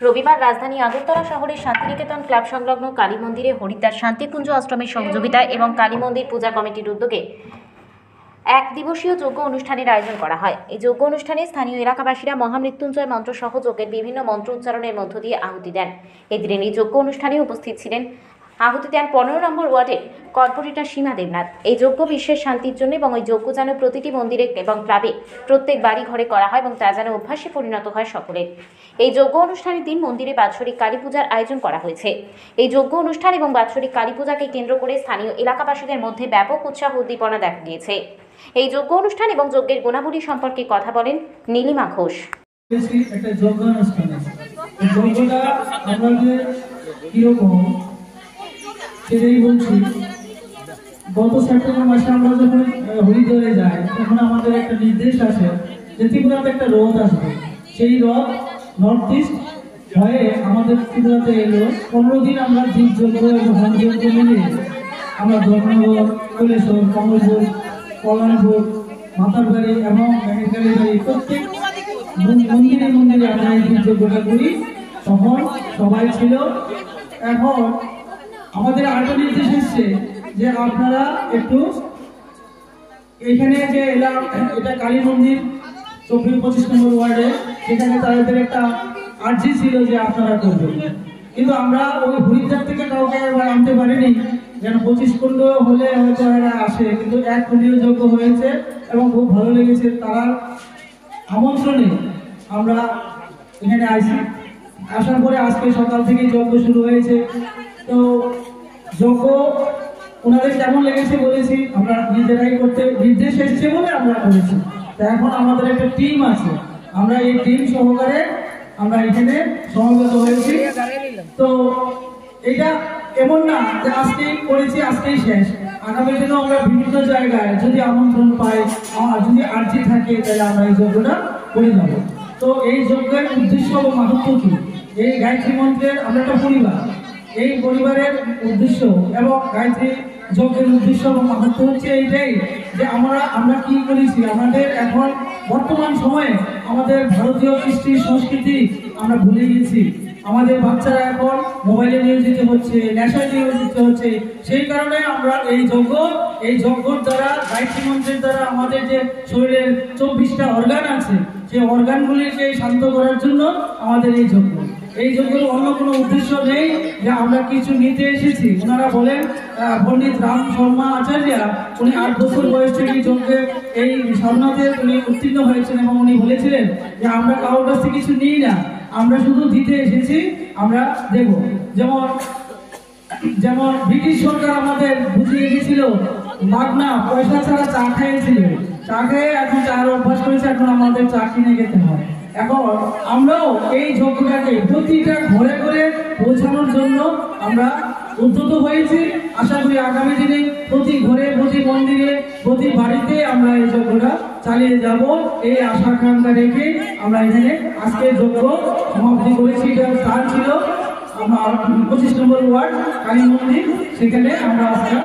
রবিবার রাজধানী আগরতলা শহরের শান্তিনিকেতন ক্লাব সংলগ্ন কালী মন্দিরে হরিদ্বার শান্তিকুঞ্জ আশ্রমের সহযোগিতায় এবং কালী মন্দির পূজা কমিটির উদ্যোগে এক দিবসীয় যজ্ঞ অনুষ্ঠানের আয়োজন করা হয়। এই যজ্ঞ অনুষ্ঠানে স্থানীয় এলাকাবাসীরা মহামৃত্যুঞ্জয় মন্ত্র সহ যজ্ঞের বিভিন্ন মন্ত্র উচ্চারণের মধ্য দিয়ে আহুতি দেন। এদিনের এই যজ্ঞ অনুষ্ঠানে উপস্থিত ছিলেন আহুতি দেন 15 নম্বর ওয়ার্ডের কর্পোরেটর সীমা দেবনাথ। এই যজ্ঞ বিশ্বের শান্তির জন্য এবং এই যজ্ঞ যেন প্রতিটি মন্দিরে এবং ক্লাবে প্রত্যেক বাড়ি ঘরে করা হয় এবং তা যেন অভ্যাসে পরিণত হয় সকলের। এই যজ্ঞ অনুষ্ঠানের দিন মন্দিরে বাৎসরিক কালী পূজার আয়োজন করা হয়েছে। এই যজ্ঞ অনুষ্ঠান এবং বাৎসরিক কালী পূজাকে কেন্দ্র করে স্থানীয় এলাকাবাসীদের মধ্যে ব্যাপক উৎসাহ উদ্দীপনা দেখা গিয়েছে। এই যজ্ঞ অনুষ্ঠান এবং যজ্ঞের গুণাবলী সম্পর্কে কথা বলেন নীলিমা ঘোষ। একটা যজ্ঞ অনুষ্ঠান, যজ্ঞটা আমাদের কিরকম সেটাই বলছি। গত সেপ্টেম্বর মাসে আমরা যখন হরিদ্বারে যাই তখন আমাদের একটা নির্দেশ আসে যে ত্রিপুরাতে একটা রথ আসবে। সেই রথ নর্থ ইস্ট হয়ে আমাদের ত্রিপুরাতে এলো। 15 দিন আমরা দীপযজ্ঞ এবং হোমযজ্ঞ মিলিয়ে আমরা ধর্মনগর, কৈলাসহর, কমলপুর, কল্যাণপুর, মাতারবাড়ি এবং মেহেরকালী বাড়ি প্রত্যেক মন্দিরে মন্দিরে আমরা এই দীপযজ্ঞটা করি। তখন সবাই ছিল। এখন আমাদের আরেকটা নির্দেশ এসছে যে আপনারা একটু এখানে যে এটা কালী মন্দির 24-25 নম্বর ওয়ার্ডে, সেখানে তাদের একটা আর্জি ছিল যে আপনারা করবেন, কিন্তু আমরা ওই হরিদ্বার থেকে কাউকে এবার আনতে পারিনি। যেন 25 কুণ্ড হলে হয়তো এরা আসে, কিন্তু এক কুণ্ডীয় যজ্ঞ হয়েছে এবং খুব ভালো লেগেছে। তারা আমন্ত্রণে আমরা এখানে আসি। আসার পরে আজকে সকাল থেকে যজ্ঞ শুরু হয়েছে। তো যজ্ঞ ওনাদের কেমন লেগেছে বলেছি, আমরা নিজেরাই করতে নির্দেশ এসেছে বলে আমরা করেছি। তো এখন আমাদের একটা টিম আছে, আমরা এই টিম সহকারে আমরা এখানে সমবেত হয়েছি। তো এটা এমন না যে আজকেই করেছি আজকেই শেষ। আগামী দিনে আমরা বিভিন্ন জায়গায় যদি আমন্ত্রণ পাই, যদি আর্জি থাকে, তাহলে আমরা এই যজ্ঞটা করে যাব। তো এই যজ্ঞের উদ্দেশ্য এবং মাহাত্ম্য কি? এই গায়ত্রী মন্ত্রের আমরা একটা পরিবার, এই পরিবারের উদ্দেশ্য এবং গায়ত্রী যজ্ঞের উদ্দেশ্য এবং মাহাত্ম্য হচ্ছে এইটাই যে আমরা কি করেছি। আমাদের এখন বর্তমান সময়ে আমাদের ভারতীয় কৃষ্টি সংস্কৃতি আমরা ভুলে গেছি। আমাদের বাচ্চারা এখন মোবাইলে নিয়োজিত হচ্ছে, নেশায় নিয়োজিত হচ্ছে। সেই কারণে আমরা এই যজ্ঞর দ্বারা, গায়ত্রী মন্ত্রের দ্বারা আমাদের যে শরীরের 24টা অর্গান আছে, সেই অর্গানগুলিকে শান্ত করার জন্য আমাদের এই যজ্ঞ। এই যজ্ঞের অন্য কোনো উদ্দেশ্য নেই যে আমরা কিছু নিতে এসেছি। ওনারা বলেন, পণ্ডিত রাম শর্মা আচার্যা, উনি 8 বছর বয়স থেকে যজ্ঞে এই সাধনাতে উনি উত্তীর্ণ হয়েছেন এবং উনি বলেছিলেন যে আমরা কারোর কাছ থেকে কিছু নিই না, আমরা শুধু দিতে এসেছি, আমরা দেব। যেমন ব্রিটিশ সরকার আমাদের বুঝিয়ে গেছিল মাগনা পয়সা ছাড়া চা খাইয়েছিল, চা খেয়ে এখন চার অভ্যাস করেছে, এখন আমাদের চা কিনে খেতে হয়। এখন আমরাও এই যজ্ঞটাকে প্রতিটা ঘরে ঘরে পৌঁছানোর জন্য আমরা উদ্যত হয়েছি। আশা করি আগামী দিনে প্রতি ঘরে, প্রতি মন্দিরে, প্রতি বাড়িতে আমরা এই যজ্ঞটা চালিয়ে যাব। এই আশা আকাঙ্ক্ষা রেখে আমরা এখানে আজকে যজ্ঞ সমাপ্তি করেছি। এটা স্থান ছিল আমার 25 নম্বর ওয়ার্ড কালী মন্দির, সেখানে আমরা